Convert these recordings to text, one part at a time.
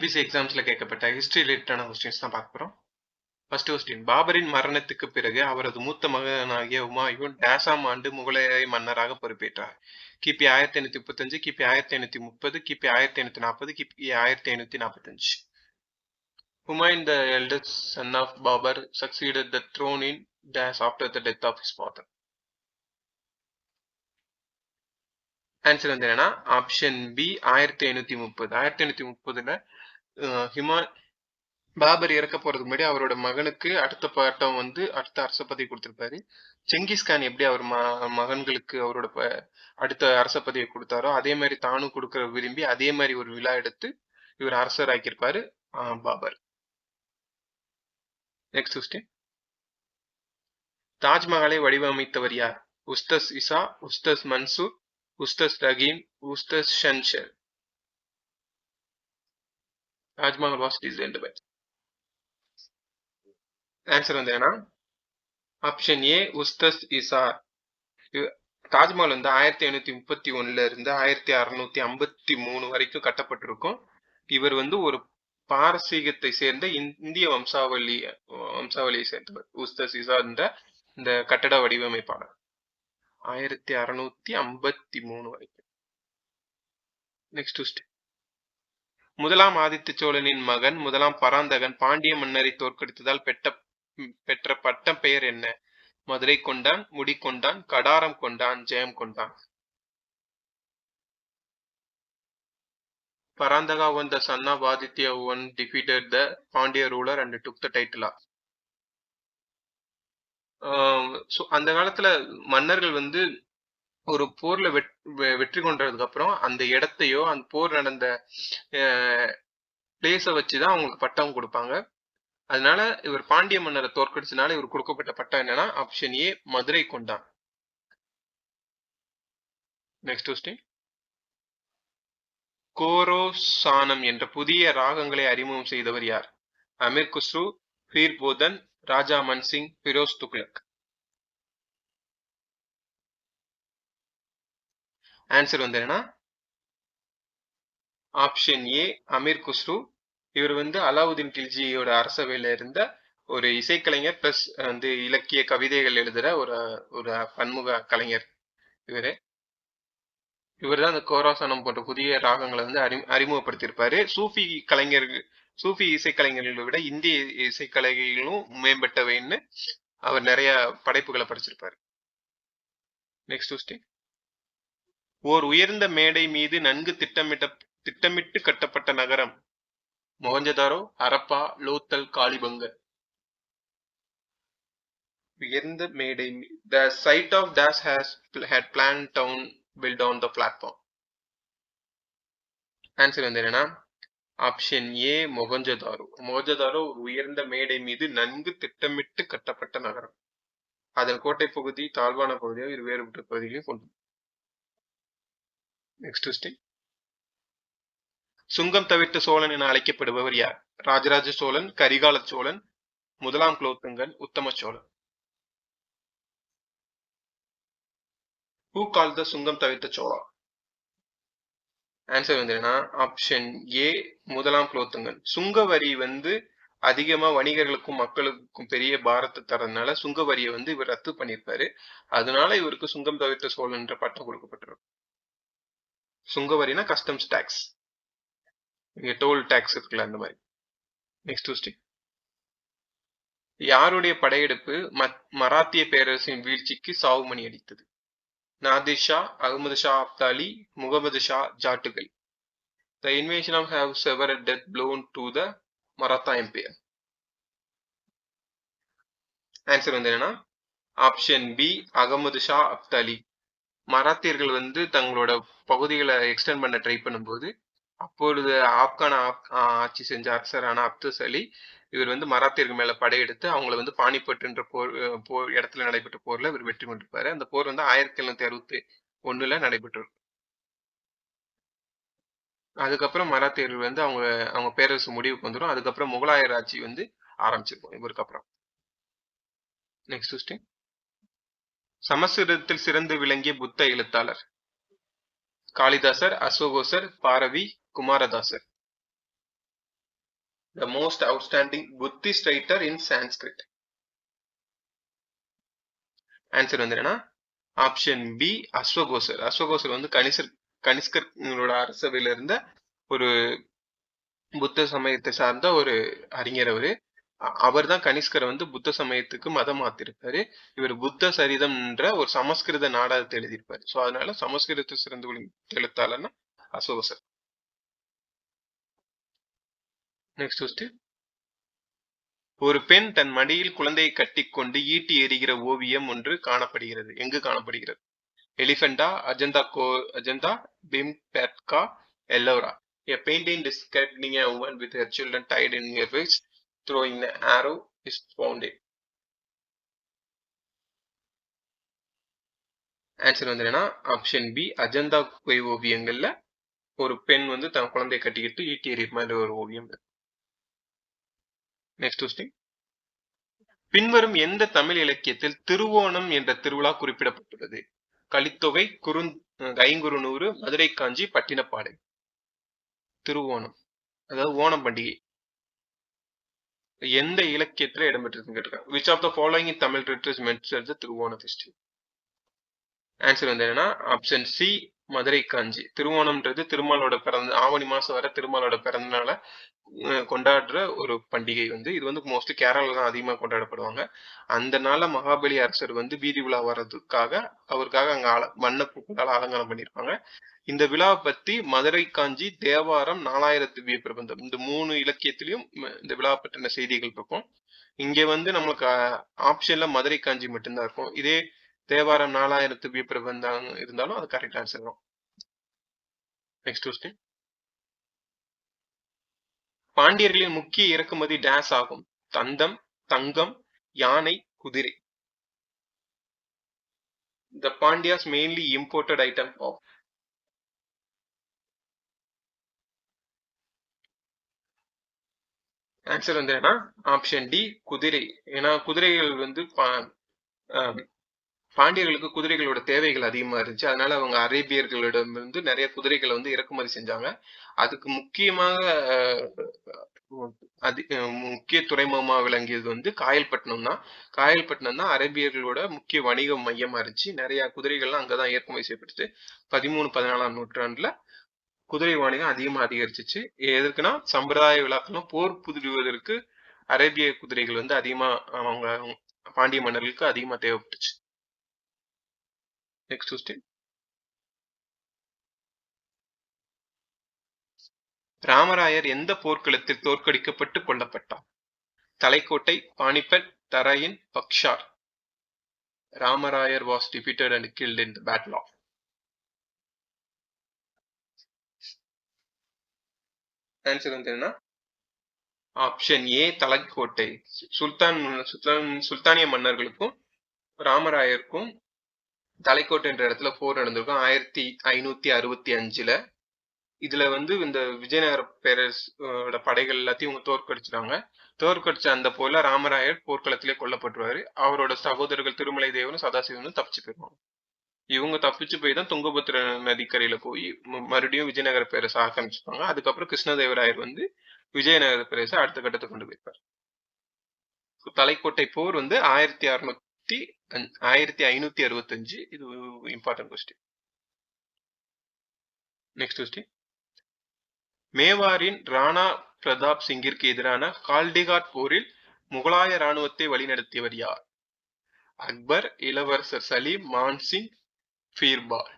TNPSC எக்ஸாம்ஸ்ல கேட்கப்பட்ட history ரிலேட்டடான questions தான் பார்க்க போறோம். ஃபர்ஸ்ட் கொஸ்டின், பாபரின் மரணத்துக்கு பிறகு அவரது மூத்த மகனாகிய உமாயூன் டேசாம் ஆண்டு முகலாய மன்னராக பொறுப்பேற்றார். கிபி 1535, கிபி 1530, கிபி 1540, கிபி 1545. Humayun, the eldest son of Babur, succeeded the throne in Dash after the death of his father. Answer வந்து என்னன்னா ஆப்ஷன் பி 1530. 1530ல பாபர் இறக்க போறதுக்கு முன்னாடி அவரோட மகனுக்கு அடுத்த பட்டம் வந்து அடுத்த அரச பதவி கொடுத்திருப்பாரு. செங்கிஸ்கான் எப்படி அவர் மகன்களுக்கு அவரோட அடுத்த அரச பதவியை கொடுத்தாரோ அதே மாதிரி தானும் கொடுக்க விரும்பி அதே மாதிரி ஒரு விழா எடுத்து இவர் அரசர் ஆக்கியிருப்பாரு பாபர். நெக்ஸ்ட் கொஸ்டின், தாஜ்மஹாலை வடிவமைத்தவர் யார்? உஸ்தஸ் இசா, உஸ்தஸ் மன்சூர், உஸ்தஸ் ரஹீம், உஸ்தஸ் ஷன்ஷர். Taj Mahal was designed by. Answer வந்து என்ன ஆப்ஷன் ஏ உஸ்தஸ் இசா. தாஜ்மஹால் வந்து 1531 இருந்து 1653 வரைக்கும் கட்டப்பட்டிருக்கும். இவர் வந்து ஒரு பாரசீகத்தை சேர்ந்த இந்திய வம்சாவளியை சேர்ந்தவர் உஸ்தஸ் இசா இந்த கட்டட வடிவமைப்பாளர். 1653 வரைக்கும். நெக்ஸ்ட் கொஸ்டின், முதலாம் ஆதித்த சோழனின் மகன் முதலாம் பராந்தகன் பாண்டிய மன்னரை தோற்கடித்ததால் பெற்ற பட்டம் பெயர் என்ன? மதுரை கொண்டான், முடி கொண்டான், கடாரம் கொண்டான், ஜெயம் கொண்டான். Parandaka was the son of Aditya who defeated the Pandya ruler and took the title of. So அந்த காலத்துல மன்னர்கள் வந்து ஒரு போர்ல வெற்றி கொண்டதுக்கு அப்புறம் அந்த இடத்தையோ அந்த போர் நடந்த பிளேஸை வச்சுதான் அவங்களுக்கு பட்டம் கொடுப்பாங்க. அதனால இவர் பாண்டிய மன்னரை தோற்கடிச்சனால இவர் கொடுக்கப்பட்ட பட்டம் என்னன்னா ஆப்ஷன் ஏ மதுரை கொண்டான். நெக்ஸ்ட் கொஸ்டின், கோரோசானம் என்ற புதிய ராகங்களை அறிமுகம் செய்தவர் யார்? அமீர் குஸ்ரு, பீர் போதன், ராஜா மன்சிங், ஃபிரோஸ் துக்ளக். ஆன்சர் வந்து என்னன்னா ஆப்ஷன் ஏ அமீர் குஸ்ரு. இவர் வந்து அலாவுதீன் கில்ஜியோட அரசவையில இருந்த ஒரு இசைக்கலைஞர் பிளஸ் வந்து இலக்கிய கவிதைகள் எழுதுற ஒரு பன்முக கலைஞர். இவர் தான் அந்த கோராசனம் போன்ற புதிய ராகங்களை வந்து அறிமுகப்படுத்தியிருப்பாரு. சூஃபி இசைக்கலைஞர்களை விட இந்திய இசைக்கலைகளும் மேம்பட்டவைன்னு அவர் நிறைய படைப்புகளை படிச்சிருப்பாரு. நெக்ஸ்ட் கொஸ்டின், ஓர் உயர்ந்த மேடை மீது நன்கு திட்டமிட்டு கட்டப்பட்ட நகரம்? மொஹஞ்சதாரோ, ஹரப்பா, லோத்தல், காளிபங்கர். உயர்ந்த மேடை, the site of Dash had planned town built on the platform. Answer வந்து என்னன்னா ஆப்ஷன் ஏ மொஹஞ்சதாரோ. மொஹஞ்சதாரோ ஒரு உயர்ந்த மேடை மீது நன்கு திட்டமிட்டு கட்டப்பட்ட நகரம். அதன் கோட்டை பகுதி தாழ்வான பகுதியாக இரு வேறுபட்ட பகுதிகளையும் கொண்டு. நெக்ஸ்ட் கொஸ்டின், சுங்கம் தவிர்த்த சோழன் என அழைக்கப்படுபவர் யார்? ராஜராஜ சோழன், கரிகால சோழன், முதலாம் குலோத்துங்கன், உத்தம சோழன். Who called the சுங்கம் தவிர்த்த சோழா? ஆன்சர் வந்து என்னன்னா ஆப்ஷன் ஏ முதலாம் குலோத்துங்கன். சுங்க வரி வந்து அதிகமா வணிகர்களுக்கும் மக்களுக்கும் பெரிய பாரத்தை தரதுனால சுங்க வரியை வந்து இவர் ரத்து பண்ணியிருப்பாரு. அதனால இவருக்கு சுங்கம் தவிர்த்த சோழன் என்ற பட்டம் கொடுக்கப்பட்டிருக்கும். சுங்க வரினா கஸ்டம்ஸ் டாக்ஸ், இங்க டோல் டாக்ஸ் இருக்குல்ல அந்த மாதிரி. நெக்ஸ்ட் கொஸ்டின், யாருடைய படையெடுப்பு மராத்திய பேரரசின் வீழ்ச்சிக்கு சாவுமணி அடித்தது? நாதிர் ஷா, அகமது ஷா அப்தாலி, முகமது ஷா ஜாட்டுகள். The invasion of have severed a death blow to the Maratha Empire. Answer வந்து என்னன்னா ஆப்ஷன் பி அகமது ஷா அப்தாலி. மராத்தியர்கள் வந்து தங்களோட பகுதிகளை எக்ஸ்டெண்ட் பண்ண ட்ரை பண்ணும்போது அப்பொழுது ஆப்கான ஆட்சி செஞ்ச அரசரான அப்துஸ் அலி இவர் வந்து மராத்தியர்கள் மேல படையெடுத்து அவங்களை வந்து பானிபட்டுன்ற போர் இடத்துல நடைபெற்ற போர்ல இவர் வெற்றி கொண்டிருப்பாரு. அந்த போர் வந்து 1761 நடைபெற்று. அதுக்கப்புறம் மராத்தியர்கள் வந்து அவங்க பேரரசு முடிவுக்கு வந்துடும். அதுக்கப்புறம் முகலாயர் ஆட்சி வந்து ஆரம்பிச்சிருக்கும் இவருக்கு அப்புறம். நெக்ஸ்ட் கொஸ்டின், சமஸ்கிருதத்தில் சிறந்து விளங்கிய புத்த எழுத்தாளர்? காளிதாசர், அசோகோசர், பாரவி, குமாரதாசர். The most outstanding Buddhist writer in Sanskrit. Answer வந்து என்னன்னா ஆப்ஷன் பி அஸ்வகோசர். அஸ்வகோசர் வந்து கனிஷ்கர்களோட அரசவையில இருந்த ஒரு புத்த சமயத்தை சார்ந்த ஒரு அறிஞர். அவர் தான் கனிஷ்கரை வந்து புத்த சமயத்துக்கு மதம் மாத்திருப்பாரு. இவர் புத்த சரிதம்ன்ற ஒரு சமஸ்கிருத நாடகத்தை எழுதியிருப்பாரு. ஸோ அதனால சமஸ்கிருதத்தை சிறந்து விளங்கும் எழுத்தாளர்னா அசோகசர். Next question. ஒரு பெண் தன் மடியில் குழந்தையை கட்டிக்கொண்டு ஈட்டி எறிகிற ஓவியம் ஒன்று காணப்படுகிறது. எங்கு காணப்படுகிறது? Elephanta, Ajanta, Bhimbetka, Ellora. A painting describing a woman with her children tied in her waist throwing an arrow is found in. Answer வந்து என்னன்னா ஆப்ஷன் பி அஜந்தா குகை ஓவியங்கள்ல ஒரு பெண் வந்து தன் குழந்தையை கட்டிக்கிட்டு ஈட்டி எறிகிற மாதிரி ஒரு ஓவியம். Next question. பின்வரும் எந்த தமிழ் இலக்கியத்தில் திருவோணம் என்ற திருவிழா குறிப்பிடப்பட்டுள்ளது? கலித்தொகை, ஐங்குறுநூறு, மதுரை காஞ்சி, பட்டினப்பாடை. திருவோணம் அதாவது ஓணம் பண்டிகை எந்த இலக்கியத்துல இடம்பெற்றிருக்குன்னு கேட்டிருக்காங்க. Which of the following in Tamil literature mentions the Thiruvona festival? Answer வந்து என்னன்னா ஆப்ஷன் சி மதுரை காஞ்சி. திருவோணம்ன்றது திருமாலோட பிறந்த ஆவணி மாசம் வர திருமாலோட பிறந்தனால கொண்டாடுற ஒரு பண்டிகை வந்து இது வந்து மோஸ்ட்லி கேரளால தான் அதிகமா கொண்டாடப்படுவாங்க. அந்த நாள மகாபலி அரசர் வந்து வீதி விழா வர்றதுக்காக அவருக்காக அங்க வண்ண பூக்களால் அலங்காரம் பண்ணியிருப்பாங்க. இந்த விழாவை பத்தி மதுரை காஞ்சி, தேவாரம், 4000 திவ்ய பிரபந்தம் இந்த 3 இலக்கியத்திலையும் இந்த விழா பற்றின செய்திகள் இருக்கும். இங்க வந்து நம்மளுக்கு ஆப்ஷன்ல மதுரை காஞ்சி மட்டும்தான் இருக்கும். இதே தேவாரம் 4000 திவ்ய பிரபந்தம் இருந்தாலும் அது கரெக்ட் ஆன்சர் தான். Next question. பாண்டியர்களின் முக்கிய இறக்குமதி டேஸ் ஆகும்? தந்தம், தங்கம், யானை, குதிரை. The Pandyas mainly imported item of. Answer வந்து என்ன ஆப்ஷன் டி குதிரை. ஏன்னா குதிரைகள் வந்து பாண்டியர்களுக்கு குதிரைகளோட தேவைகள் அதிகமா இருந்துச்சு. அதனால அவங்க அரேபியர்களிடம் இருந்து நிறைய குதிரைகளை வந்து இறக்குமதி செஞ்சாங்க. அதுக்கு முக்கியமாக முக்கிய துறைமுகமா விளங்கியது வந்து காயல்பட்டினம் தான். காயல்பட்டினம் தான் அரேபியர்களோட முக்கிய வணிக மையமா இருந்துச்சு. நிறைய குதிரைகள்லாம் அங்கதான் இறக்குமதி செய்யப்பட்டுச்சு. 13, 14ஆம் நூற்றாண்டுல குதிரை வாணிகம் அதிகமா அதிகரிச்சிச்சு. எதுக்குன்னா சம்பிரதாய விழாக்களும் போர் புரிவதற்கு அரேபிய குதிரைகள் வந்து அதிகமா அவங்க பாண்டிய மன்னர்களுக்கு அதிகமா தேவைப்பட்டுச்சு. Next question. ராமராயர் எந்த போர்க்களத்தில் தோற்கடிக்கப்பட்டு கொல்லப்பட்டார்? தலைக்கோட்டை, பானிபட், தரையின், பக்ஷார். ராமராயர் was defeated and killed in the battle of. Answer வந்து என்ன ஆப்ஷன் ஏ தலைக்கோட்டை. சுல்தானிய மன்னர்களுக்கும் ராமராயருக்கும் தலைக்கோட்டை என்ற இடத்துல போர் நடந்திருக்கும் 1565. இதுல வந்து இந்த விஜயநகர பேரரசோட படைகள் எல்லாத்தையும் இவங்க தோற்கடிச்ச அந்த போல ராமராயர் போர்க்களத்திலே கொல்லப்பட்டுருவாரு. அவரோட சகோதரர்கள் திருமலை தேவனும் சதாசிவனும் தப்பிச்சு போயிருவாங்க. இவங்க தப்பிச்சு போய் தான் துங்கபத்ர நதிக்கரையில போய் மறுபடியும் விஜயநகர பேரரசு ஆரம்பிச்சுப்பாங்க. அதுக்கப்புறம் கிருஷ்ணதேவராயர் வந்து விஜயநகர பேரரசை அடுத்த கட்டத்தை கொண்டு போயிருப்பார். தலைக்கோட்டை போர் வந்து 1565. இது இம்பார்ட்டன்ட் கொஸ்டின். Next question. மேவாரின் ராணா பிரதாப் சிங்கிற்கு எதிரான கால்டிகாட் போரில் முகலாய ராணுவத்தை வழிநடத்தியவர் யார்? அக்பர், இளவரசர் சலீம், மான்சிங், பீர்பால்.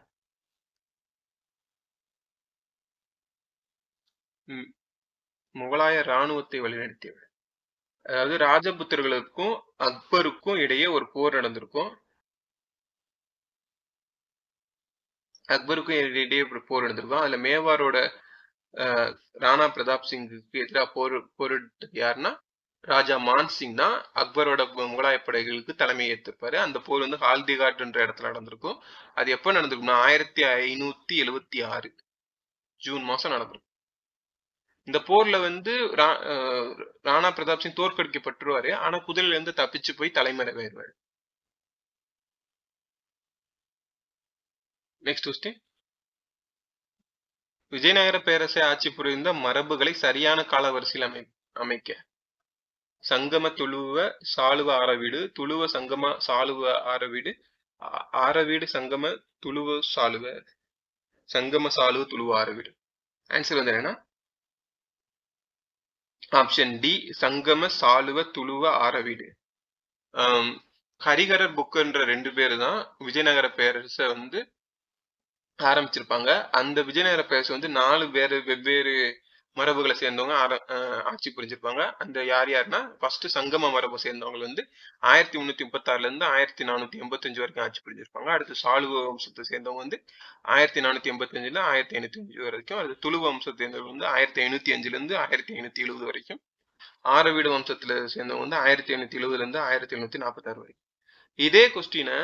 முகலாய ராணுவத்தை வழிநடத்தியவர் அதாவது ராஜபுத்திரர்களுக்கும் அக்பருக்கும் இடையே ஒரு போர் நடந்திருக்கும். அதுல மேவாரோட ராணா பிரதாப் சிங்குக்கு எதிராக போரிட்டு யாருன்னா ராஜா மான்சிங் தான் அக்பரோட முகலாய படைகளுக்கு தலைமை ஏற்றிருப்பாரு. அந்த போர் வந்து ஹால்திகாட்ன்ற இடத்துல நடந்திருக்கும். அது எப்ப நடந்திருக்கும்னா 1576 ஜூன் மாசம் நடந்திருக்கும். இந்த போர்ல வந்து ராணா பிரதாப் சிங் தோற்கடிக்கப்பட்டுருவாரு. ஆனா குதிரையில இருந்து தப்பிச்சு போய் தலைமறைவாயிருவாரு. Next question. விஜயநகர பேரரசை ஆட்சி புரிந்த மரபுகளை சரியான கால வரிசையில் அமைக்க. சங்கம துளுவ சாளுவ ஆரவீடு, துளுவ சங்கம சாளுவ ஆரவீடு, ஆரவீடு சங்கம துளுவ சாளுவ, சங்கம சாளுவ துளுவ ஆரவீடு. ஆன்சர் வந்து என்னன்னா ஆப்ஷன் டி, சங்கம சாளுவ துளுவ ஆரவீடு. ஹரிஹரர் புக்குன்ற 2 பேரு தான் விஜயநகர பேரரசை வந்து ஆரம்பிச்சிருப்பாங்க. அந்த விஜயநகர பேரரசு வந்து 4 வெவ்வேறு மரபுகளை சேர்ந்தவங்க ஆட்சி புரிஞ்சிருப்பாங்க. அந்த யாருன்னா ஃபர்ஸ்ட் சங்கம மரபை சேர்ந்தவங்க வந்து 1336 இருந்து 1485 வரைக்கும் ஆட்சி புரிஞ்சிருப்பாங்க. அடுத்து சாளுவ வம்சத்தை சேர்ந்தவங்க வந்து 1485 1505 வரைக்கும். அடுத்து துளுவ வம்சத்தை சேர்ந்தவங்க வந்து 1505 இருந்து 1570 வரைக்கும். ஆரவீடு வம்சத்துல சேர்ந்தவங்க வந்து 1570 இருந்து 1746 வரைக்கும். இதே கொஸ்டினை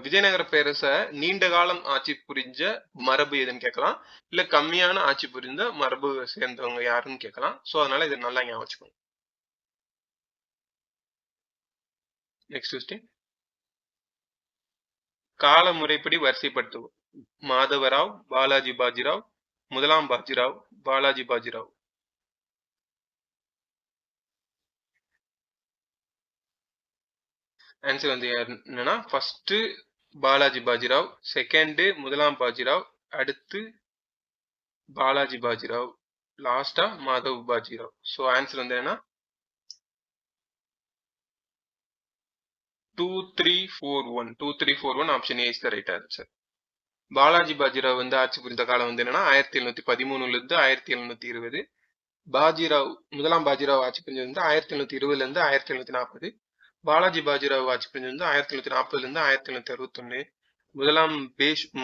விஜயநகர பேரரச நீண்ட காலம் ஆட்சி புரிஞ்ச மரபு எதுன்னு கேட்கலாம், இல்ல கம்மியான ஆட்சி புரிந்த மரபு சேர்ந்தவங்க யாருன்னு கேட்கலாம். சோ அதனால இதை நல்லா ஞாபகம் வச்சுக்கோங்க. Next question. கால முறைப்படி வரிசைப்படுத்துவோம். மாதவராவ், பாலாஜி பாஜிராவ், முதலாம் பாஜிராவ், பாலாஜி பாஜிராவ். ஆன்சர் வந்து என்னன்னா ஃபர்ஸ்ட் பாலாஜி பாஜிராவ், செகண்ட் முதலாம் பாஜிராவ், அடுத்து பாலாஜி பாஜிராவ், லாஸ்டா மாதவ் பாஜிராவ். சோ ஆன்சர் வந்து என்னன்னா 2341. 2341 option A is the right answer. Balaji Bajirao வந்து ஆட்சி புரிந்த காலம் வந்து என்னன்னா 1713 இருந்து 1720. பாஜிராவ் முதலாம் பாஜிராவ் ஆட்சி புரிஞ்சது வந்து 1720 இருந்து 1740. பாலாஜி பாஜிராவ் ஆட்சி புரிஞ்சது வந்து 1740 இருந்து 1761.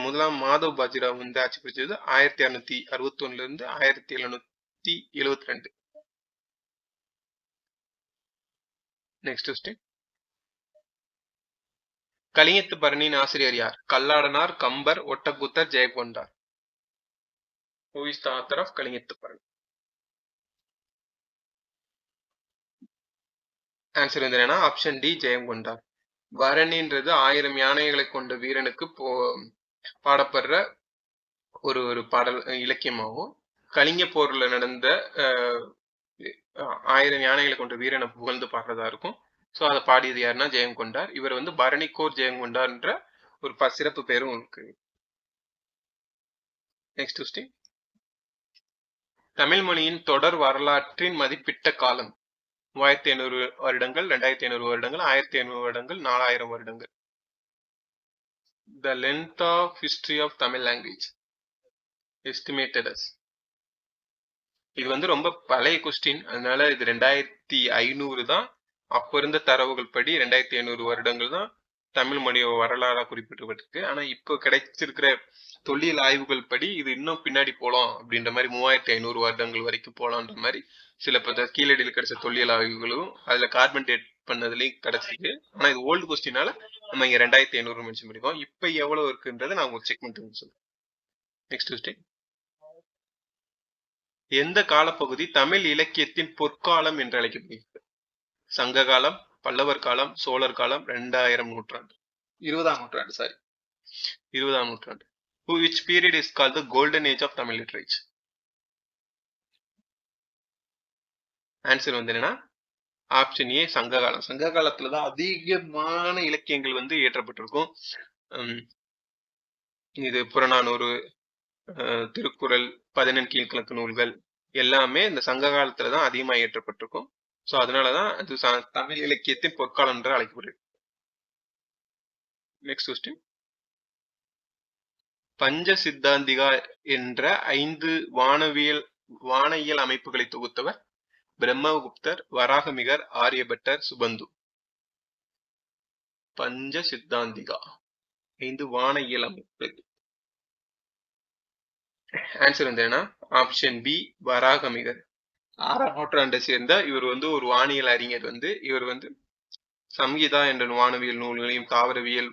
முதலாம் மாதவ் பாஜிராவ் வந்து ஆட்சி புரிஞ்சது 1661 இருந்து 1772. Next question. கலிங்கத்து பரணியின் ஆசிரியர் யார்? Kalladanar, Kambar, Ottakoothar, Jayamkondar. Who is the author of கலிங்கத்து பரணி? ஆன்சர் வந்து என்னன்னா ஆப்ஷன் டி, ஜெயங்கொண்டார். பரணின்றது 1000 யானைகளை கொண்ட வீரனுக்கு பாடப்படுற ஒரு பாடல் இலக்கியமாகும். கலிங்க போர்ல நடந்த 1000 யானைகளை கொண்ட வீரனை புகழ்ந்து பாடுறதா இருக்கும். சோ அதை பாடியது யாருன்னா ஜெயங்கொண்டார். இவர் வந்து பரணிக்கோர் ஜெயங்கொண்டார்ன்ற ஒரு சிறப்பு பேரும் இருக்கு. Next question. தமிழ் மொழியின் தொடர் வரலாற்றின் மதிப்பிட்ட காலம் 3500 வருடங்கள், 2500 வருடங்கள், 1500 வருடங்கள், 4000 வருடங்கள். The length of history of Tamil language estimated as. இது வந்து ரொம்ப பழைய கொஸ்டின், அதனால இது 2500 தான். அப்ப இருந்த தரவுகள் படி 2500 வருடங்கள் தான் தமிழ் மொழிய வரலாறா குறிப்பிடப்பட்டிருக்கு. ஆனா இப்போ கிடைச்சிருக்கிற தொல்லியல் ஆய்வுகள் படி இது இன்னும் பின்னாடி போலாம் அப்படின்ற மாதிரி 3500 வருடங்கள் வரைக்கும் போலான்ற மாதிரி சில கீழடியில் கிடைச்ச தொல்லியல் ஆய்வுகளும் அதுல கார்பன் டேட் பண்ணதுலயும் கிடைச்சிருக்கு. ஆனா இது ஓல்டு கொஸ்டினால நம்ம இங்க 2500 மென்ஷன் பண்ணிருக்கோம். இப்ப எவ்வளவு இருக்குன்றதை நான் உங்களுக்கு செக் பண்ணிட்டு சொல்றேன். Next question. எந்த காலப்பகுதி தமிழ் இலக்கியத்தின் பொற்காலம் என்று அழைக்கப்படுகிறது? சங்க காலம், பல்லவர் காலம், சோழர் காலம், 2000 நூற்றாண்டு, 20ஆம் நூற்றாண்டு. சாரி, 20ஆம் நூற்றாண்டு. Which period is called the golden age of Tamil literature? Answer வந்து என்னன்னா ஆப்ஷன் ஏ, சங்க காலம். சங்க காலத்துலதான் அதிகமான இலக்கியங்கள் வந்து இயற்றப்பட்டிருக்கும். இது புறநானூறு, திருக்குறள், 14 கீழ்கணக்கு நூல்கள் எல்லாமே இந்த சங்க காலத்துலதான் அதிகமா இயற்றப்பட்டிருக்கும். சோ அதனாலதான் அது தமிழ் இலக்கியத்தின் பொற்காலம் என்று அழைக்கப்படுகிறது. Next question. பஞ்ச சித்தாந்திகா என்ற 5 வானியல் அமைப்புகளை தொகுத்தவர் பிரம்மகுப்தர், வராகமிகர், ஆரியபட்டர், சுபந்து. பஞ்ச சித்தாந்திகா 5 வானியல் அமைப்புகள். ஆன்சர் வந்து என்ன? Option B, Varahamihira. 6ஆம் நூற்றாண்டை சேர்ந்த இவர் வந்து ஒரு வானியல் அறிஞர். இவர் வந்து சம்ஹிதா என்ற வானவியல் நூல்களையும், தாவரவியல்,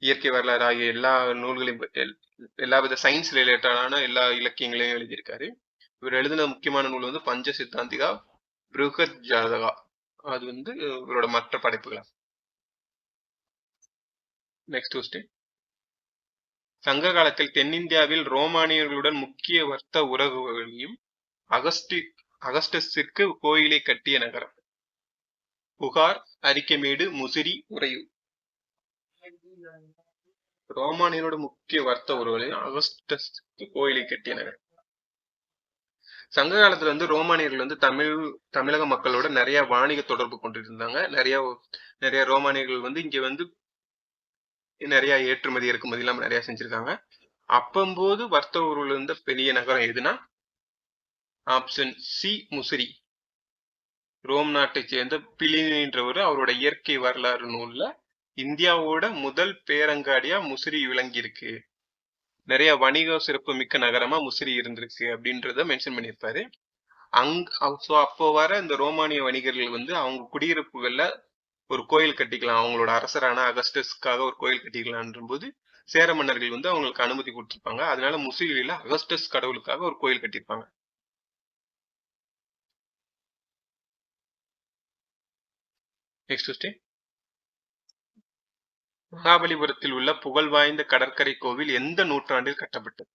இயற்கை வரலாறு ஆகிய எல்லா நூல்களையும், எல்லாவித சயின்ஸ் ரிலேட்டடான எல்லா இலக்கியங்களையும் எழுதியிருக்காரு. இவர் எழுதின முக்கியமான நூல் வந்து பஞ்ச சித்தாந்திகா, பிருகத் ஜாதகா. அது வந்து இவரோட மற்ற படைப்புகள். Next question. சங்க காலத்தில் தென்னிந்தியாவில் ரோமானியர்களுடன் முக்கிய வர்த்தக உறவுகளையும் அகஸ்டஸிற்கு கோயிலை கட்டிய நகரம். புகார், அரிக்கமேடு, முசிறி, உறையூர். ரோமானியரோட முக்கிய வர்த்தக உறவுகளையும் அகஸ்டஸுக்கு கோயிலை கட்டிய நகரம். சங்க காலத்துல வந்து ரோமானியர்கள் வந்து தமிழக மக்களோட நிறைய வாணிக தொடர்பு கொண்டிருந்தாங்க. நிறைய ரோமானியர்கள் வந்து இங்க வந்து நிறைய ஏற்றுமதி இறக்குமதி எல்லாம் நிறைய செஞ்சிருக்காங்க. அப்பம்போது வர்த்தக உறவுல இருந்த பெரிய நகரம் எதுனா ஆப்ஷன் சி முசிறி. ரோம் நாட்டை சேர்ந்த பிளினின்றவர் அவரோட இயற்கை வரலாறு நூல்ல இந்தியாவோட முதல் பேரங்காடியா முசிறி விளங்கி இருக்கு, நிறைய வணிக சிறப்பு மிக்க நகரமா முசிறி இருந்திருக்கு அப்படின்றத மென்ஷன் பண்ணியிருப்பாரு. அப்போ வர இந்த ரோமானிய வணிகர்கள் வந்து அவங்க குடியிருப்புகள்ல ஒரு கோயில் கட்டிக்கலாம், அவங்களோட அரசரான அகஸ்டஸ்க்காக ஒரு கோயில் கட்டிக்கலான்ற போது சேர மன்னர்கள் வந்து அவங்களுக்கு அனுமதி கொடுத்திருப்பாங்க. அதனால முசிறியில அகஸ்டஸ் கடவுளுக்காக ஒரு கோயில் கட்டியிருப்பாங்க. Next question. மகாபலிபுரத்தில் உள்ள புகழ் வாய்ந்த கடற்கரை கோவில் எந்த நூற்றாண்டில் கட்டப்பட்டது?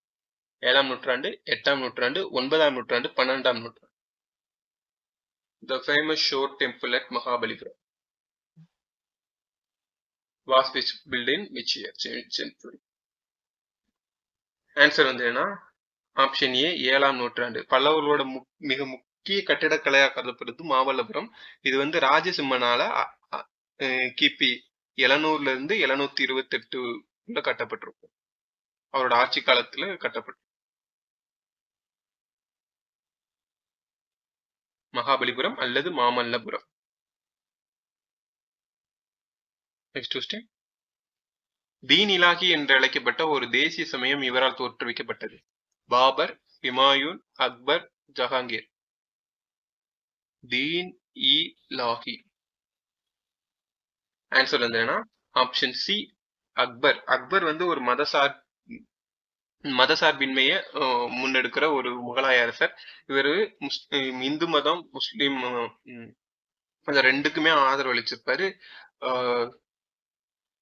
7ஆம் நூற்றாண்டு, 8ஆம் நூற்றாண்டு, 9ஆம் நூற்றாண்டு, 12ஆம் நூற்றாண்டு. The famous shore temple at Mahabalipuram was which built in which year century? Answer வந்து என்ன? ஆப்ஷன் ஏ 7ஆம் நூற்றாண்டு. பல்லவர்களோட மிக முக்கிய கட்டிடக்கலையா கருதப்படுது மாமல்லபுரம். இது வந்து ராஜசிம்மனால கிபி 700ல இருந்து 728 கட்டப்பட்டிருக்கும். அவரோட ஆட்சி காலத்துல கட்டப்பட்டு. மகாபலிபுரம் அல்லது மாமல்லபுரம். Next question. தீன் இலாஹி என்று அழைக்கப்பட்ட ஒரு தேசிய சமயம் இவரால் தோற்றுவிக்கப்பட்டது. பாபர், ஹுமாயூன், அக்பர், ஜஹாங்கீர். தீன் இ லாஹி. ஆன்சர் வந்து என்ன? Option C Akbar. அக்பர் வந்து ஒரு மதசார்பின்மையை முன்னெடுக்கிற ஒரு முகலாய அரசர். இவர் இந்து மதம் முஸ்லிம் அந்த ரெண்டுக்குமே ஆதரவு அளிச்சிருப்பாரு.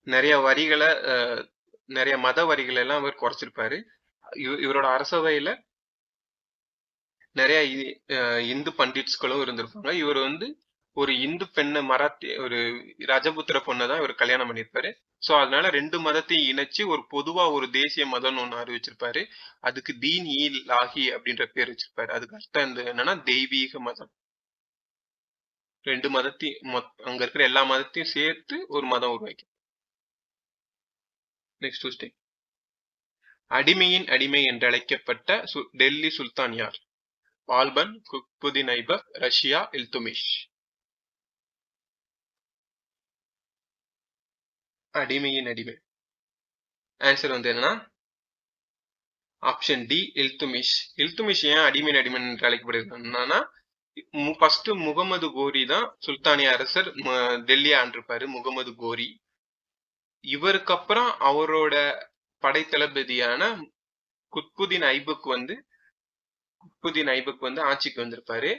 நிறைய வரிகளை நிறைய மத வரிகளை எல்லாம் இவர் குறைச்சிருப்பாரு. இவரோட அரசவையில நிறைய இந்து பண்டிட்ஸ்களும் இருந்திருப்பாங்க. இவர் வந்து ஒரு இந்து பெண்ணை ஒரு ரஜபுத்திர பொண்ணை தான் இவர் கல்யாணம் பண்ணியிருப்பாரு. ஸோ அதனால ரெண்டு மதத்தையும் இணைச்சு ஒரு பொதுவா ஒரு தேசிய மதம்னு ஒன்று அறிவிச்சிருப்பாரு. அதுக்கு தீன் இ லாஹி அப்படின்ற பேர் வச்சிருப்பாரு. அதுக்கு அர்த்தம் என்னன்னா தெய்வீக மதம். ரெண்டு மதத்தையும் அங்க இருக்கிற எல்லா மதத்தையும் சேர்த்து ஒரு மதம் உருவாக்கி. Next question. அடிமையின் அடிமை என்று அழைக்கப்பட்ட டெல்லி சுல்தான் யார்? பால்பன், குத்புதீன் ஐபக், ரஷ்யா, இல்துமிஷ். அடிமையின் அடிமை. ஆன்சர் வந்து என்னன்னா ஆப்ஷன் டி இல்துமிஷ். இல்துமிஷ் ஏன் அடிமையின் அடிமை என்று அழைக்கப்படுகிறான்னா ஃபர்ஸ்ட் முகமது கோரி தான் சுல்தானிய அரசர் டெல்லியை ஆண்டிருப்பாரு. முகமது கோரி. இவருக்கு அப்புறம் அவரோட படைத்தளபதியான குத்புதீன் ஐபக் வந்து ஆட்சிக்கு வந்திருப்பாரு.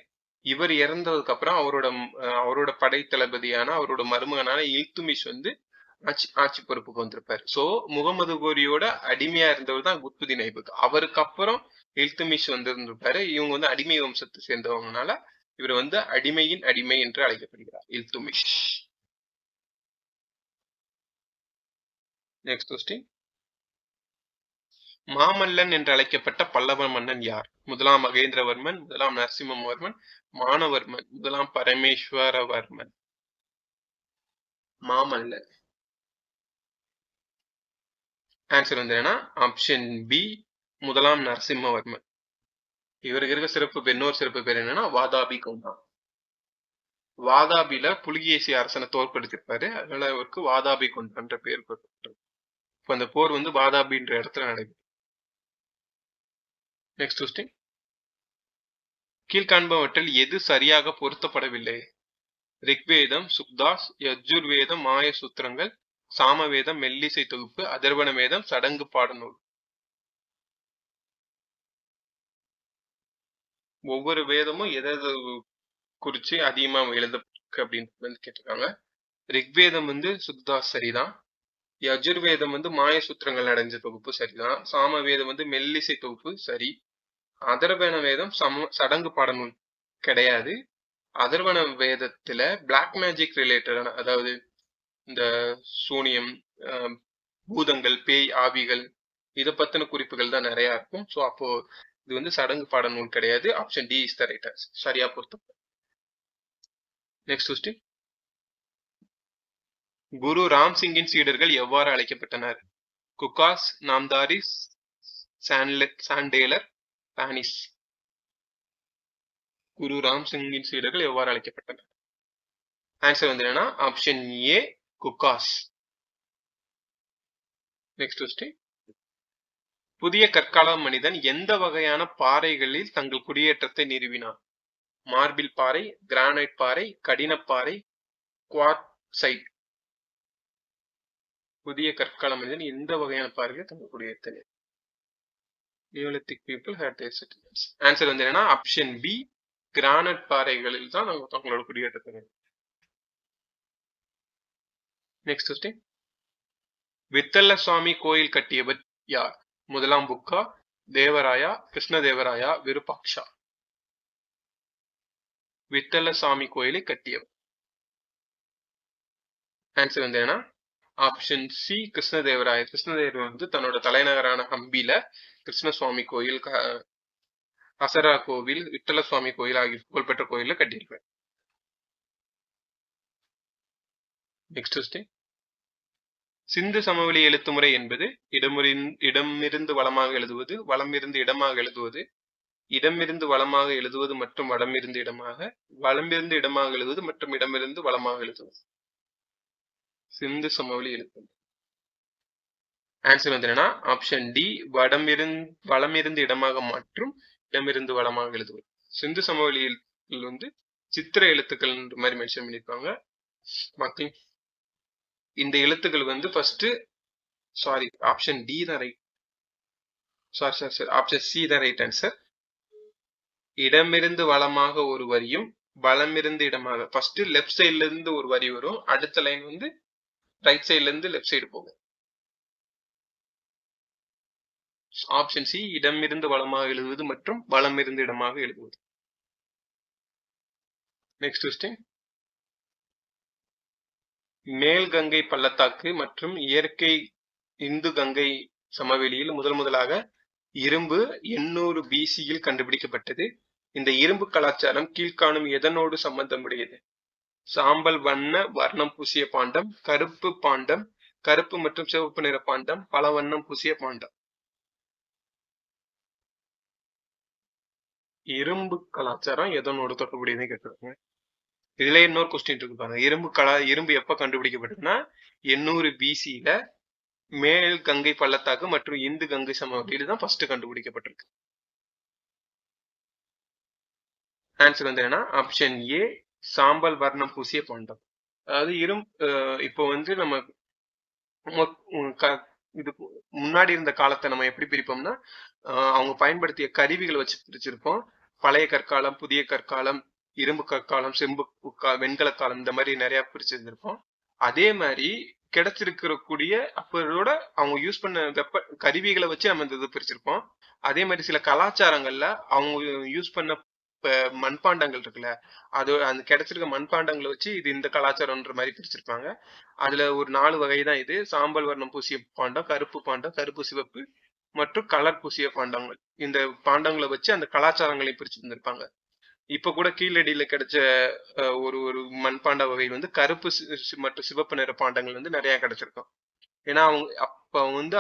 இவர் இறந்ததுக்கு அப்புறம் அவரோட படைத்தளபதியான அவரோட மருமகனான இல்துமிஷ் வந்து ஆட்சி பொறுப்புக்கு வந்திருப்பாரு. சோ முகமது கோரியோட அடிமையா இருந்தவர் தான் குத்புதீன் ஐபக். அவருக்கு அப்புறம் இல்துமிஷ் வந்திருந்திருப்பாரு. இவங்க வந்து அடிமை வம்சத்தை சேர்ந்தவங்கனால இவர் வந்து அடிமையின் அடிமை என்று அழைக்கப்படுகிறார், இல்துமிஷ். Next question. மாமல்லன் என்று அழைக்கப்பட்ட பல்லவ மன்னன் யார்? முதலாம் மகேந்திரவர்மன், முதலாம் நரசிம்மவர்மன், மானவர்மன், முதலாம் பரமேஸ்வரவர்மன். மாமல்லன். ஆன்சர் வந்து என்ன? ஆப்ஷன் பி முதலாம் நரசிம்மவர்மன். இவருக்கு இருக்க இன்னொரு சிறப்பு பேர் என்னன்னா வாதாபி கவுண்டா. வாதாபில புலிகேசி அரசனை தோற்கடிச்சிருப்பாரு. அதனால அவருக்கு வாதாபி கொண்டான்ற பேர் கொடுக்கப்பட்டது. இப்ப அந்த போர் வந்து வாதாபின்ற இடத்துல நடைபெறும். Next question. கீழ்காண்பவற்றில் எது சரியாக பொருத்தப்படவில்லை? ரிக்வேதம், சுக்தாஸ், யஜுர்வேதம், மாய சூத்திரங்கள், சாமவேதம், மெல்லிசை தொகுப்பு, அதர்வண வேதம், சடங்கு பாடநூல். ஒவ்வொரு வேதமும் எதை குறிச்சு அதிகமா எழுதப்பட்டிருக்கு அப்படின்னு கேட்டிருக்காங்க. ரிக்வேதம் வந்து சுக்தாஸ் சரிதான். யஜுர்வேதம் வந்து மாய சூத்திரங்கள் அடைஞ்ச தொகுப்பு சரிதான். சாமவேதம் வந்து மெல்லிசை தொகுப்பு சரி. அதர்வண வேதம் சடங்கு பாடநூல் கிடையாது. அதர்வன வேதத்துல பிளாக் மேஜிக் ரிலேட்டடான, அதாவது இந்த சூனியம், பூதங்கள், பேய், ஆவிகள் இதை பத்தின குறிப்புகள் தான் நிறைய இருக்கும். ஸோ அப்போ இது வந்து சடங்கு பாட நூல் கிடையாது. Option D is the right answer. சரியா பொறுத்தம். Next question. குரு ராம் சிங்கின் சீடர்கள் எவ்வாறு அழைக்கப்பட்டனர்? குகாஸ், நாம்தாரி, சாண்டேலர், பானிஸ். குரு ராம் சிங்கின் சீடர்கள் எவ்வாறு அழைக்கப்பட்டனர்? ஆன்சர் வந்து என்னன்னா option A, Kukas. Next question. புதிய கற்கால மனிதன் எந்த வகையான பாறைகளில் தங்கள் குடியேற்றத்தை நிறுவினார்? மார்பிள் பாறை, கிரானைட் பாறை, கடினப்பாறை, குவார்ட்சைட். புதிய கற்கால மனிதன் எந்த வகையான பாறைகளில் தங்கள் குடியேற்றத்தை neolithic people had their settlements. Answer வந்து என்னன்னா ஆப்ஷன் பி, கிரானைட் பாறைகளில் தான் தங்களோட குடியேற்றத்தை. Next question. வித்தல்ல சுவாமி கோயில் கட்டியவர் யார்? முதலாம் புக்கா, தேவராயா, கிருஷ்ணதேவராயா, விருபாக்ஷா. வித்தல்ல சாமி கோயிலை கட்டியவர். ஆன்சர் வந்து என்ன? Option C, Krishnadevarayar. கிருஷ்ணதேவர் வந்து தன்னோட தலைநகரான ஹம்பில கிருஷ்ணசுவாமி கோயில், அசரா கோவில், விட்டல சுவாமி கோயில் ஆகிய புகழ்பெற்ற கோயில கட்டியிருப்பார். Next question. சிந்து சமவெளி எழுத்து முறை என்பது இடமிருந்து வளமாக எழுதுவது, வளமிருந்து இடமாக எழுதுவது, இடமிருந்து வளமாக எழுதுவது மற்றும் வடமிருந்து இடமாக, வளமிருந்து இடமாக எழுதுவது மற்றும் இடமிருந்து வளமாக எழுதுவது. சிந்து சமவெளி எழுத்து. ஆன்சர் வந்து என்னன்னா ஆப்ஷன் டி, வளமிருந்து இடமாக மற்றும் இடமிருந்து வளமாக எழுதுவது. சிந்து சமவெளியில் வந்து சித்திர எழுத்துக்கள் மாதிரி மென்ஷன் பண்ணியிருப்பாங்க. மற்ற இந்த எழுத்துக்கள் வந்து ஃபர்ஸ்ட், சாரி ஆப்ஷன் டி தான் ரைட். சாரி ஆப்ஷன் சி தான் ரைட் ஆன்சர். இடமிருந்து வளமாக ஒரு வரியும் வலமிருந்து இடமாக, ஃபர்ஸ்ட் லெஃப்ட் சைட்ல இருந்து ஒரு வரி வரும், அடுத்த லைன் வந்து ரைட் சைட்ல இருந்து லெஃப்ட் சைடு போகும். ஆப்ஷன் சி, இடமிருந்து வளமாக எழுதுவது மற்றும் வலமிருந்து இடமாக எழுதுவது. Next question. மேல் கங்கை பள்ளத்தாக்கு மற்றும் இயற்கை இந்து கங்கை சமவெளியில் முதலாக இரும்பு 800 BC-யில் கண்டுபிடிக்கப்பட்டது. இந்த இரும்பு கலாச்சாரம் கீழ்காணும் எதனோடு சம்பந்தமுடையது? சாம்பல் வர்ணம் பூசிய பாண்டம், கருப்பு பாண்டம், கருப்பு மற்றும் சிவப்பு நிற பாண்டம், பல வண்ணம் பூசிய பாண்டம். இரும்பு கலாச்சாரம் எதனோடு தொடர்புடையதுன்னு கேட்டிருக்காங்க. இதுல இன்னொரு கொஸ்டின் இருக்கு பாருங்க. இரும்பு எப்ப கண்டுபிடிக்கப்பட்டதுன்னா 800 BC-ல மேல் கங்கை பள்ளத்தாக்கு மற்றும் இந்து கங்கை சமவெளியில தான் ஃபர்ஸ்ட் கண்டுபிடிக்கப்பட்டிருக்கு. ஆன்சர் வந்து என்ன? ஆப்ஷன் ஏ, சாம்பல் வர்ணம் பூசிய பாண்டம். அதாவது இப்போ வந்து நம்ம இது முன்னாடி இருந்த காலத்தை நம்ம எப்படி பிரிப்போம்னா, அவங்க பயன்படுத்திய கருவிகளை வச்சு பிரிச்சிருப்போம். பழைய கற்காலம், புதிய கற்காலம், இரும்பு கற்காலம், செம்பு வெண்கல காலம், இந்த மாதிரி நிறைய பிரிச்சிருந்திருப்போம். அதே மாதிரி கிடைச்சிருக்கக்கூடிய அப்போட அவங்க யூஸ் பண்ண கருவிகளை வச்சு நம்ம இந்த இது பிரிச்சிருப்போம். அதே மாதிரி சில கலாச்சாரங்கள்ல அவங்க யூஸ் பண்ண மண்பாண்டங்கள் இருக்குல்ல, அது அந்த கிடைச்சிருக்க மண்பாண்டங்களை வச்சு இது இந்த கலாச்சாரம்ன்ற மாதிரி பிரிச்சிருப்பாங்க. அதுல ஒரு 4 வகை தான் இது. சாம்பல் வர்ணம் பூசிய பாண்டம், கருப்பு பாண்டம், கருப்பு சிவப்பு மற்றும் கலர் பூசிய பாண்டங்கள். இந்த பாண்டங்களை வச்சு அந்த கலாச்சாரங்களை பிரிச்சிருந்திருப்பாங்க. இப்ப கூட கீழடியில கிடைச்ச ஒரு மண்பாண்ட வகை வந்து கருப்பு மற்றும் சிவப்பு நிற பாண்டங்கள் வந்து நிறைய கிடைச்சிருக்கும். ஏன்னா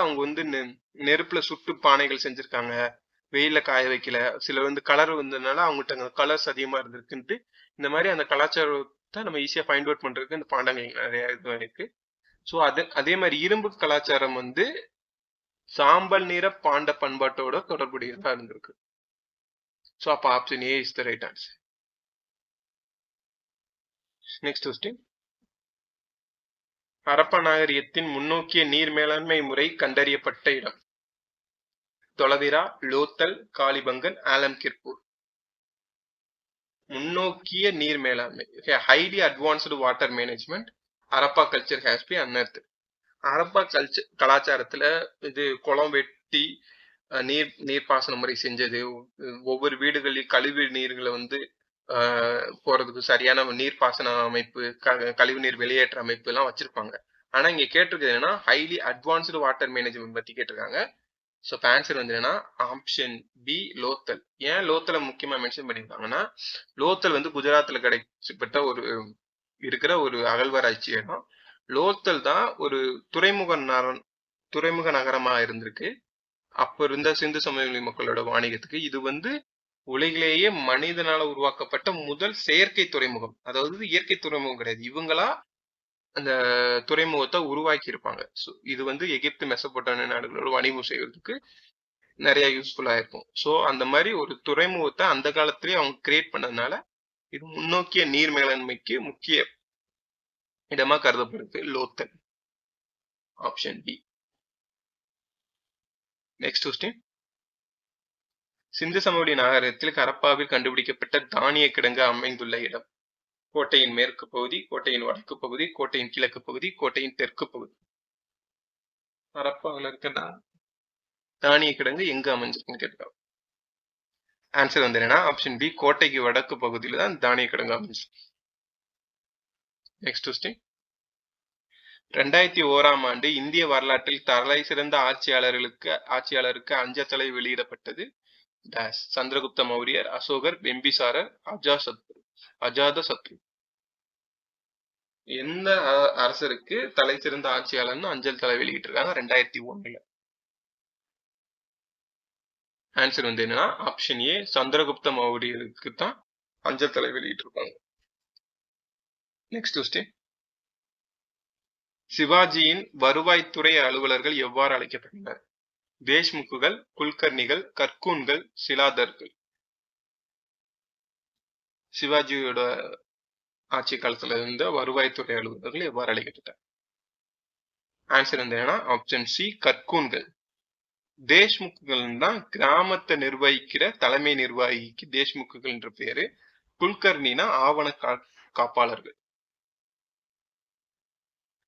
அவங்க வந்து நெருப்புல சுட்டு பானைகள் செஞ்சிருக்காங்க, வெயில காய வைக்கல. சில வந்து கலர் வந்ததுனால அவங்ககிட்ட கலர்ஸ் அதிகமா இருந்திருக்குன்ட்டு இந்த மாதிரி அந்த கலாச்சாரத்தை நம்ம ஈஸியா ஃபைண்ட் அவுட் பண்றதுக்கு இந்த பாண்டங்கள் நிறைய இது இருக்கு. ஸோ அதே மாதிரி இரும்பு கலாச்சாரம் வந்து சாம்பல் நிற பாண்ட பண்பாட்டோட தொடர்புடையதா இருந்திருக்கு. ஸோ அப்ப option A is the right answer. Next question. Harappa நாகரிகத்தின் முன்னோக்கிய நீர் மேலாண்மை முறை கண்டறியப்பட்ட இடம்? தொலவிரா, லோத்தல், காளிபங்கன், ஆலம்கீர்பூர். முன்னோக்கிய நீர் மேலாண்மை, highly advanced water management, Harappa culture has been unearthed. Harappa கலாச்சாரத்துல இது குளம் வெட்டி நீர்ப்பாசன முறை செஞ்சது, ஒவ்வொரு வீடுகளில் கழிவு நீர்களை வந்து போறதுக்கு சரியான நீர்ப்பாசன அமைப்பு, கழிவுநீர் வெளியேற்ற அமைப்பு எல்லாம் வச்சிருப்பாங்க. ஆனா இங்க கேட்டிருக்கிறது என்னன்னா ஹைலி அட்வான்ஸ்டு வாட்டர் மேனேஜ்மெண்ட் பத்தி கேட்டிருக்காங்க. ஸோ ஆன்சர் வந்து என்னன்னா ஆப்ஷன் பி லோத்தல். ஏன் லோத்தலை முக்கியமா மென்ஷன் பண்ணியிருக்காங்கன்னா லோத்தல் வந்து குஜராத்ல கிடைக்கப்பட்ட ஒரு இருக்கிற ஒரு அகழ்வாராய்ச்சி இடம். லோத்தல் தான் ஒரு துறைமுக நகரமா இருந்திருக்கு. அப்ப இருந்த சிந்து சமவெளி மக்களோட வாணிகத்துக்கு. இது வந்து உலகிலேயே மனிதனால உருவாக்கப்பட்ட முதல் செயற்கை துறைமுகம். அதாவது இயற்கை துறைமுகம் கிடையாது. இவங்களா அந்த துறைமுகத்தை உருவாக்கி இருப்பாங்க. இது வந்து எகிப்து மெசபொட்டாமிய நாடுகளோட வணிகம் செய்வதற்கு நிறைய யூஸ்ஃபுல்லா இருக்கும். ஸோ அந்த மாதிரி ஒரு துறைமுகத்தை அந்த காலத்திலேயே அவங்க கிரியேட் பண்ணதுனால இது முன்னோக்கிய நீர் மேலாண்மைக்கு முக்கிய இடமா கருதப்படுது Lothal. Option B. Next question. சிந்து சமவெளி நகரத்தில் ஹரப்பாவில் கண்டுபிடிக்கப்பட்ட தானிய கிடங்கு அமைந்துள்ள இடம். கோட்டையின் மேற்கு பகுதி, கோட்டையின் வடக்கு பகுதி, கோட்டையின் கிழக்கு பகுதி, கோட்டையின் தெற்கு பகுதி. ஹரப்பாவில் இருக்க தானிய கிடங்கு எங்க அமைஞ்சிருக்குன்னு கேட்கிறாங்க. ஆன்சர் வந்து என்னன்னா ஆப்ஷன் பி கோட்டைக்கு வடக்கு பகுதியில தான் தானிய கிடங்கு அமைஞ்சிருக்கு. Next question. 2001ஆம் ஆண்டு இந்திய வரலாற்றில் தலை சிறந்த ஆட்சியாளருக்கு அஞ்சத்தலை வெளியிடப்பட்டது. சந்திரகுப்த மௌரியர், அசோகர், பிம்பிசாரர், அஜாதசத்ரு. எந்த அரசருக்கு தலை சிறந்த ஆட்சியாளர்னு அஞ்சல் தலை வெளியிட்டு இருக்காங்க 2001ல? ஆன்சர் வந்து என்னன்னா ஆப்ஷன் ஏ சந்திரகுப்த மௌரியருக்கு தான் அஞ்சல் தலை வெளியிட்டு இருப்பாங்க. Next question. சிவாஜியின் வருவாய்த்துறை அலுவலர்கள் எவ்வாறு அழைக்கப்பட்டனர்? தேஷ்முக்குகள், குல்கர்னிகள், கர்கூன்கள், சிலாதர்கள். சிவாஜியோட ஆட்சி காலத்துல இருந்த வருவாய்த்துறை அலுவலர்கள் எவ்வாறு அழைக்கப்பட்டார்? ஆன்சர் வந்து என்னன்னா ஆப்ஷன் சி கர்கூன்கள். தேஷ்முக்குகள் தான் கிராமத்தை நிர்வகிக்கிற தலைமை நிர்வாகிக்கு தேஷ்முக்குகள் என்ற பேரு. குல்கர்னினா ஆவண காப்பாளர்கள்.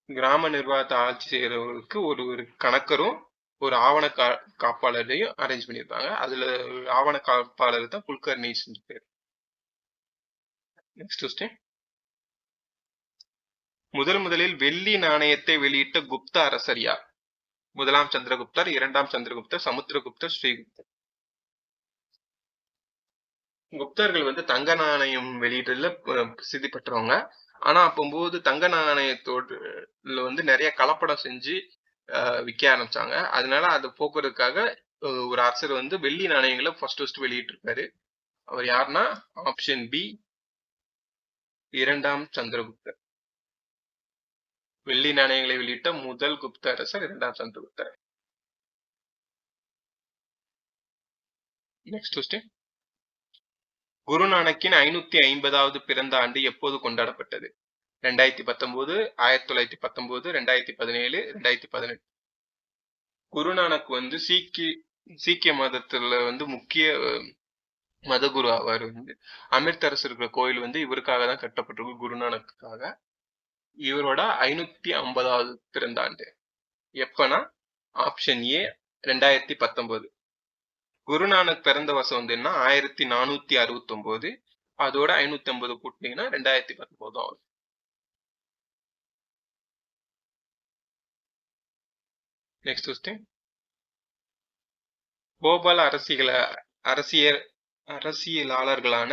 கிராம நிர்வாகத்தை ஆட்சி செய்யறவங்களுக்கு ஒரு கணக்கரும் ஒரு ஆவண காப்பாளரையும் அரேஞ்ச் பண்ணியிருப்பாங்க. அதுல ஆவண காப்பாளர் தான் குல்கர்னிஸ் பேர். Next question. முதலில் வெள்ளி நாணயத்தை வெளியிட்ட குப்த அரசர் யார்? முதலாம் சந்திரகுப்தர், இரண்டாம் சந்திரகுப்தர், சமுத்திரகுப்தர், ஸ்ரீகுப்தர். குப்தர்கள் வந்து தங்க நாணயம் வெளியிட்டதுல பிரசித்தி பெற்றவங்க. ஆனா அப்போது தங்க நாணயத்தோடு வந்து நிறைய கலப்படம் செஞ்சு விற்க ஆரம்பிச்சாங்க. அதனால அதை போக்குறதுக்காக ஒரு அரசர் வந்து வெள்ளி நாணயங்களை ஃபர்ஸ்ட் வெளியிட்டு இருக்காரு. அவர் யாருன்னா ஆப்ஷன் பி இரண்டாம் சந்திரகுப்தர். வெள்ளி நாணயங்களை வெளியிட்ட முதல் குப்த அரசர் இரண்டாம் சந்திரகுப்தர். Next question. குருநானக்கின் 550வது பிறந்த ஆண்டு எப்போது கொண்டாடப்பட்டது? 2019, 1919, 2017, 2018. குருநானக் வந்து சீக்கிய மதத்துல வந்து முக்கிய மதகுரு ஆவார். வந்து அமிர்தசரஸ் இருக்கிற கோயில் வந்து இவருக்காக தான் கட்டப்பட்டிருக்கு, குருநானக்குக்காக. இவரோட 550வது பிறந்த ஆண்டு எப்பனா ஆப்ஷன் ஏ 2019. குருநானக் பிறந்த வருஷம் வந்து என்ன 1469. அதோட 550 கூட்டினீங்கன்னா 2019 ஆகும். Next question. போபால் அரசியலாளர்களான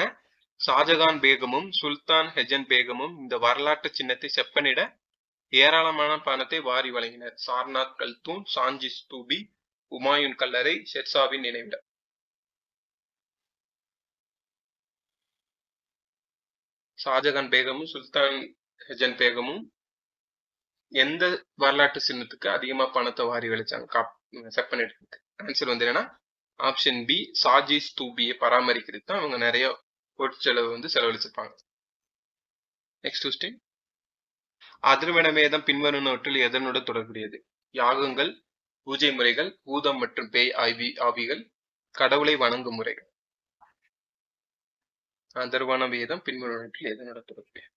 ஷாஜகான் பேகமும் சுல்தான் ஹெஜன் பேகமும் இந்த வரலாற்று சின்னத்தை செப்பனிட ஏராளமான பணத்தை வாரி வழங்கினர். சார்நாத் கல்தூன், சாஞ்சி ஸ்தூபி, உமாயூன் கல்லறை, ஷெர்ஷாவின் நினைவிடம். ஷாஜகான் பேகமும் சுல்தான் ஹெஜன் பேகமும் எந்த வரலாற்று சின்னத்துக்கு அதிகமா பணத்தை வாரி வளைச்சாங்க செப்பனிட்டு? ஆன்சர் வந்து என்னன்னா ஆப்ஷன் பி சாஜி ஸ்தூபியை பராமரிக்கிறது தான் அவங்க நிறைய பொருட்செலவு வந்து செலவழிச்சிருப்பாங்க. Next question. அதிர்வென வேதம் பின்வருவனவற்றில் எதனோட தொடர்புடையது? யாகங்கள், பூஜை முறைகள், பூதம் மற்றும் பேய் ஆவிகள், கடவுளை வணங்கும் முறைகள். அதர்வன வேதம் பின்வருவனவற்றில் எதனோட தொடர்புடையது?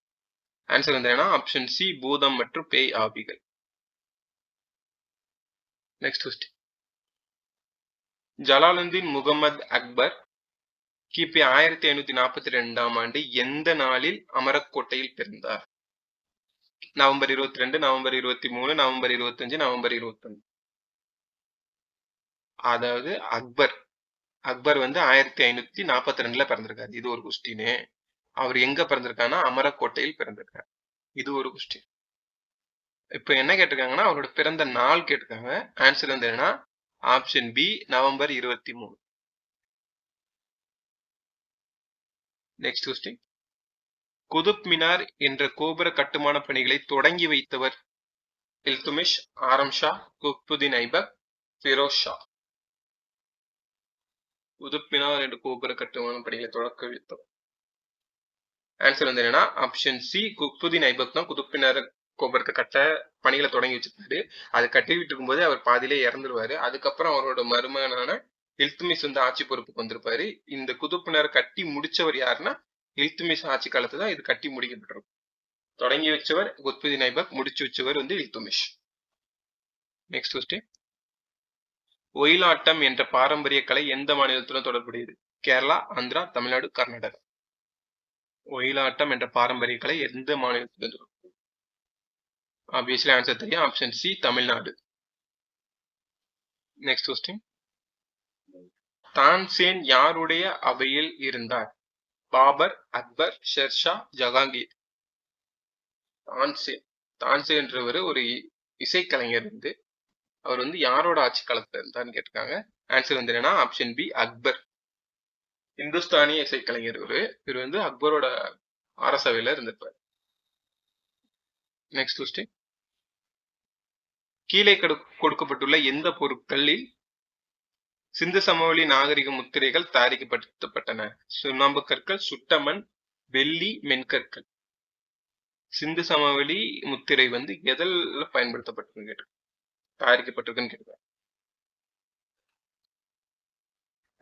ஆன்சர் வந்து என்னன்னா ஆப்ஷன் சி பூதம் மற்றும் பேய் ஆவிகள். Next question. ஜலாலுதீன் முகமது அக்பர் கிபி 1542ஆம் ஆண்டு எந்த நாளில் அமரக்கோட்டையில் பிறந்தார்? November 22, November 23, November 25, November 21. அதாவது அக்பர் வந்து 1542ல பிறந்திருக்காரு. இது ஒரு கொஸ்டின். அவர் எங்க பிறந்திருக்காருன்னா அமரக்கோட்டையில் பிறந்திருக்காரு. இது ஒரு கொஸ்டின். இப்ப என்ன கேட்டிருக்காங்கன்னா அவரோட பிறந்த நாள் கேட்டிருக்காங்க. ஆன்சர் வந்து என்னன்னா option B November 23. Next question. Qutub Minar என்ற கோபுர கட்டுமான பணிகளை தொடங்கி வைத்தவர்? இல்துமிஷ், ஆரம் ஷா, குத்புதீன் ஐபக், ஃபிரோஸ் ஷா. குதுப் மினார் என்ற கோபுர கட்டுமான பணிகளை தொடக்க வைத்தவர். ஆன்சர் வந்து என்னன்னா ஆப்ஷன் சி குத்புதீன் ஐபக் தான் குதுப் மினார் கோபுரத்தை கட்ட பணிகளை தொடங்கி வச்சிருக்காரு. அது கட்டிவிட்டு இருக்கும்போது அவர் பாதியிலே இறந்துருவாரு. அதுக்கப்புறம் அவரோட மருமகனான இல்துமிஷ் வந்து ஆட்சி பொறுப்புக்கு வந்திருப்பாரு. இந்த குதுப் மினார் கட்டி முடிச்சவர் யாருன்னா இல்துமிஷ் ஆட்சி காலத்துல தான் இது கட்டி முடிக்கப்பட்டிருக்கும். தொடங்கி வச்சவர் குத்புதீன் ஐபக், முடிச்சு வச்சவர் வந்து இல்துமிஷ். Next question. ஒயிலாட்டம் என்ற பாரம்பரிய கலை எந்த மாநிலத்துடன் தொடர்புடையது? கேரளா, ஆந்திரா, தமிழ்நாடு, கர்நாடகா. ஒயிலாட்டம் என்ற பாரம்பரிய கலை எந்த மாநிலத்துடன்? ஆப்வியஸ்லி ஆன்சர் தெரியும். Option C Tamil Nadu. Next question. Tansen யாருடைய அவையில் இருந்தார்? பாபர், அக்பர், ஷெர்ஷா, ஜஹாங்கீர். தான்சேன் என்றவர் ஒரு இசைக்கலைஞர் வந்து அவர் வந்து யாரோட ஆட்சி காலத்துல இருந்தார்னு கேட்டிருக்காங்க. ஆன்சர் வந்து என்னன்னா ஆப்ஷன் பி அக்பர். இந்துஸ்தானிய இசைக்கலைஞர் இவர் வந்து அக்பரோட அரசவையில இருந்திருப்பார். Next question. கீழே கொடுக்கப்பட்டுள்ள எந்த பொருட்களில் சிந்து சமவெளி நாகரிக முத்திரைகள் தயாரிக்கப்பட்டன? சுண்ணாம்பு கற்கள், சுட்டமண், வெள்ளி, மென்கற்கள். சிந்து சமவெளி முத்திரை வந்து எதில் பயன்படுத்தப்பட்டிருக்கு தயாரிக்கப்பட்டிருக்குன்னு கேட்கிறார்.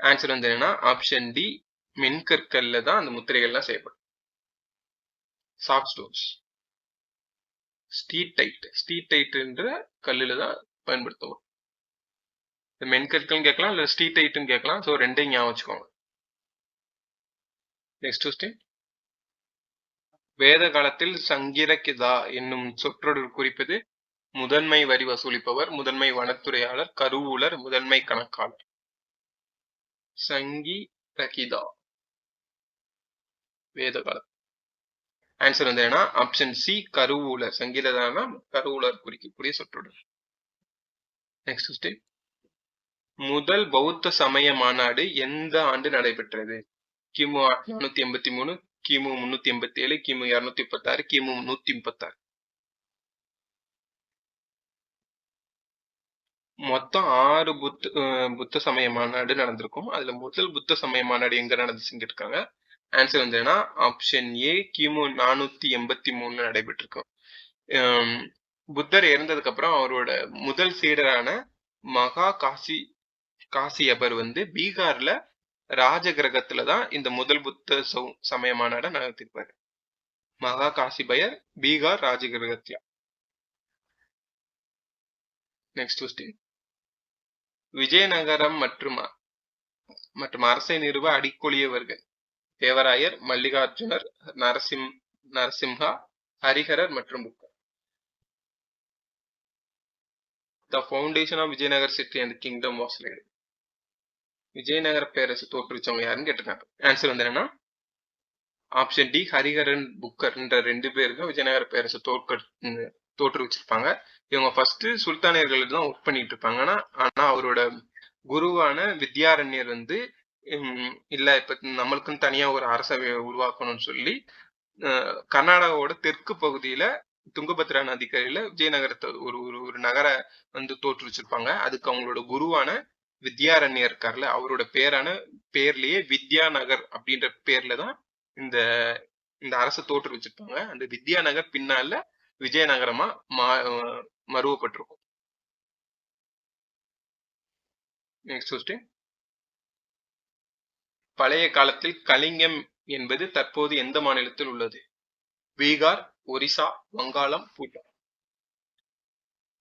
ஆன்சர் வந்து என்னன்னா ஆப்ஷன் டி மென்கற்கள்ல தான் அந்த முத்திரைகள்லாம் செய்யப்படும். Soft stones. ஸ்டீடைட் என்ற கல்லுல தான் பயன்படுத்துவோம். மென்கற்கள் கேட்கலாம் இல்ல ஸ்டீடைட்னு கேட்கலாம். ஸோ ரெண்டையும் ஞாபகம் வச்சுக்கோங்க. Next question. வேத காலத்தில் சங்கிரகிதா என்னும் சொற்றொடர் குறிப்பது முதன்மை வரி வசூலிப்பவர், முதன்மை வனத்துறையாளர், கருவூலர், முதன்மை கணக்காளர். சங்கிரகிதா வேத காலம். ஆன்சர் வந்து என்ன? Option C கருவூலர். சங்கிரதானா கருவூலர் குறிக்கக்கூடிய சொற்றொடர். Next question. முதல் பௌத்த சமய மாநாடு எந்த ஆண்டு நடைபெற்றது? கிமு 483, கிமு 387, கிமு 236, கிமு 136. மொத்தம் 6 புத்த சமய மாநாடு நடந்திருக்கும். அதுல முதல் புத்த சமய மாநாடு எங்க நடந்துச்சுன்னு இருக்காங்க. ஆன்சர் வந்து என்ன? ஆப்ஷன் ஏ கிமு 483 நடைபெற்றிருக்கும். புத்தர் இறந்ததுக்கு அப்புறம் அவரோட முதல் சீடரான மகா காசியபர் வந்து பீகார்ல ராஜகிரகத்துல தான் இந்த முதல் புத்த சமய மாநாட நடத்திருப்பாரு. மகா காசிபயர் பீகார் ராஜகிரகத்தியா. Next question. விஜயநகரம் மற்றும் அரசை நிறுவ அடிக்கொளியவர்கள் தேவராயர், மல்லிகார்ஜுனர், நரசிம்ஹா, ஹரிஹரர் மற்றும் புக்கர். The foundation of Vijayanagar city and the kingdom was laid. விஜயநகர பேரரசு தோற்றுவிச்சவங்க யாருன்னு கேட்டிருக்காங்க. ஆன்சர் வந்து என்னன்னா ஆப்ஷன் டி ஹரிஹரன், புக்கர் என்ற 2 பேருக்கு விஜயநகர பேரரசு தோற்றுவிச்சிருப்பாங்க. இவங்க ஃபர்ஸ்ட் சுல்தானியர்கள் தான் ஒர்க் பண்ணிட்டு இருப்பாங்க. ஆனா அவரோட குருவான வித்யாரண்யர் வந்து இல்ல இப்ப நம்மளுக்குன்னு தனியா ஒரு அரசவையை உருவாக்கணும்னு சொல்லி கர்நாடகாவோட தெற்கு பகுதியில துங்கபத்ரா நதிக்கரையில விஜயநகரத்தை ஒரு நகர வந்து தோற்றுவிச்சிருப்பாங்க. அதுக்கு அவங்களோட குருவான வித்யாரண்யர் இருக்கார்ல அவரோட பேர்லயே வித்யாநகர் அப்படின்ற பேர்ல தான் இந்த அரசு தோற்றுவிச்சிருப்பாங்க. அந்த வித்யாநகர் பின்னால விஜயநகரமா மறுவப்பட்டிருக்கும். Next question. பழைய காலத்தில் கலிங்கம் என்பது தற்போது எந்த மாநிலத்தில் உள்ளது? பீகார், ஒரிசா, வங்காளம், பூட்டான்.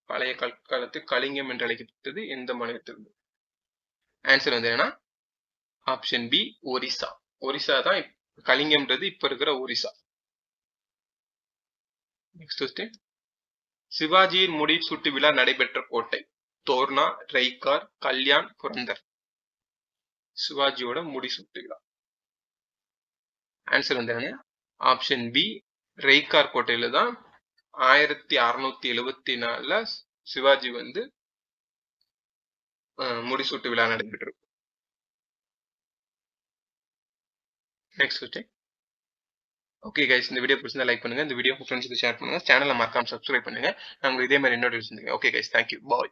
பழைய காலத்தில் கலிங்கம் என்று அழைக்கப்பட்டது எந்த மாநிலத்தில் உள்ளது? ஆன்சர் வந்து என்னன்னா ஆப்ஷன் பி ஒரிசா. ஒரிசா தான் கலிங்கம்ன்றது இப்ப இருக்கிற ஒரிசா. Next question. சிவாஜியின் முடிசூட்டு விழா நடைபெற்ற கோட்டை. தோர்னா, ரைகார், கல்யாண், புரந்தர். சிவாஜியோட முடிசூட்டு விழா. ஆன்சர் வந்து ஆப்ஷன் பி ரைகார் கோட்டையில தான் 1674 சிவாஜி வந்து முடிசூட்டு விழா நடைபெற்றது. Next question. ஓகே கைஸ், இந்த வீடியோ பிடிச்சிருந்தா லைக் பண்ணுங்க, இந்த வீடியோ ஃப்ரெண்ட்ஸ்க்கு ஷேர் பண்ணுங்க, சேனலை மறக்காம சப்ஸ்கிரைப் பண்ணுங்க. நான் உங்களுக்கு இதே மாதிரி இன்னொரு விஷயம். ஓகே கைஸ், தேங்க்யூ, பாய்.